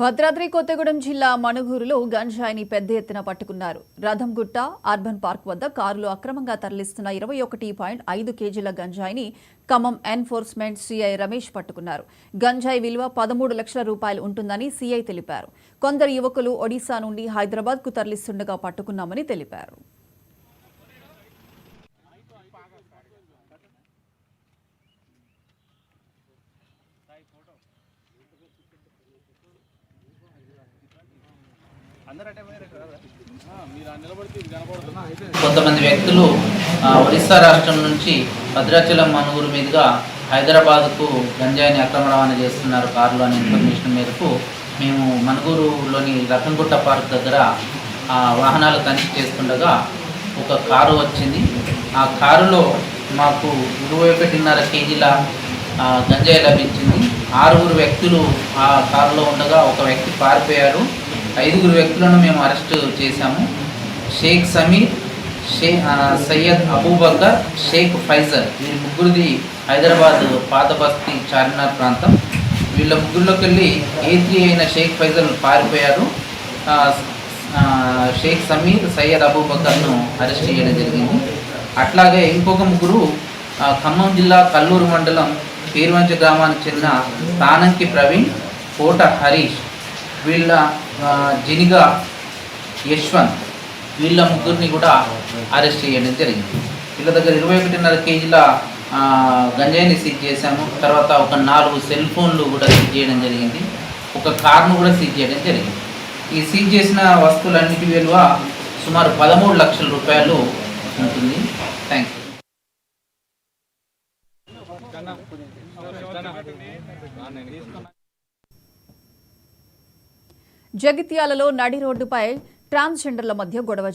భద్రాద్రి కొత్తగూడెం జిల్లా మణుగూరులో గంజాయిని పెద్ద ఎత్తున పట్టుకున్నారు. రథంగుట్ట అర్బన్ పార్క్ వద్ద కారులో అక్రమంగా తరలిస్తున్న 21.5 కేజీల గంజాయిని ఖమ్మం ఎన్ఫోర్స్మెంట్ సిఐ రమేష్ పట్టుకున్నారు. గంజాయి విలువ 13 లక్షల రూపాయలు ఉంటుందని సిఐ తెలిపారు. కొందరు యువకులు ఒడిశా నుండి హైదరాబాద్కు తరలిస్తుండగా పట్టుకున్నామని తెలిపారు. కొంతమంది వ్యక్తులు ఒడిశా రాష్ట్రం నుంచి భద్రాచలం మణుగూరు మీదుగా హైదరాబాద్కు గంజాయిని అక్రమ రవాణా చేస్తున్నారు కారులో అనే ఇన్ఫర్మేషన్ మేరకు మేము మణుగూరులోని రతన్గుట్ట పార్క్ దగ్గర వాహనాలు తనిఖీ చేస్తుండగా ఒక కారు వచ్చింది. ఆ కారులో మాకు 21.5 కేజీల గంజాయి లభించింది. 6 వ్యక్తులు ఆ కారులో ఉండగా ఒక వ్యక్తి పారిపోయాడు. 5 వ్యక్తులను మేము అరెస్ట్ చేశాము. షేక్ సమీర్, సయ్యద్ అబూబకర్, షేక్ ఫైజల్, వీరి ముగ్గురిది హైదరాబాద్ పాత బస్తీ చార్మినార్ ప్రాంతం. వీళ్ళ ముగ్గురులోకి వెళ్ళి A3 అయిన షేక్ ఫైజల్ పారిపోయారు. షేక్ సమీర్, సయ్యద్ అబూబకర్ను అరెస్ట్ చేయడం జరిగింది. అట్లాగే ఇంకొక ముగ్గురు ఖమ్మం జిల్లా కల్లూరు మండలం పేరువంచ గ్రామానికి చెందిన తానంకి ప్రవీణ్, కోట హరీష్, వీళ్ళ జినిగా యశ్వంత్, వీళ్ళ ముగ్గురిని కూడా అరెస్ట్ చేయడం జరిగింది. వీళ్ళ దగ్గర 21.5 కేజీల గంజాయిని సీజ్ చేశాము. తర్వాత ఒక 4 సెల్ ఫోన్లు కూడా సీజ్ చేయడం జరిగింది. ఒక కార్ను కూడా సీజ్ చేయడం జరిగింది. ఈ సీజ్ చేసిన వస్తువులన్నిటి విలువ సుమారు 13 లక్షల రూపాయలు ఉంటుంది. Thank you. జగిత్యాలలో నడి రోడ్డుపై ట్రాన్స్జెండర్ల మధ్య గొడవ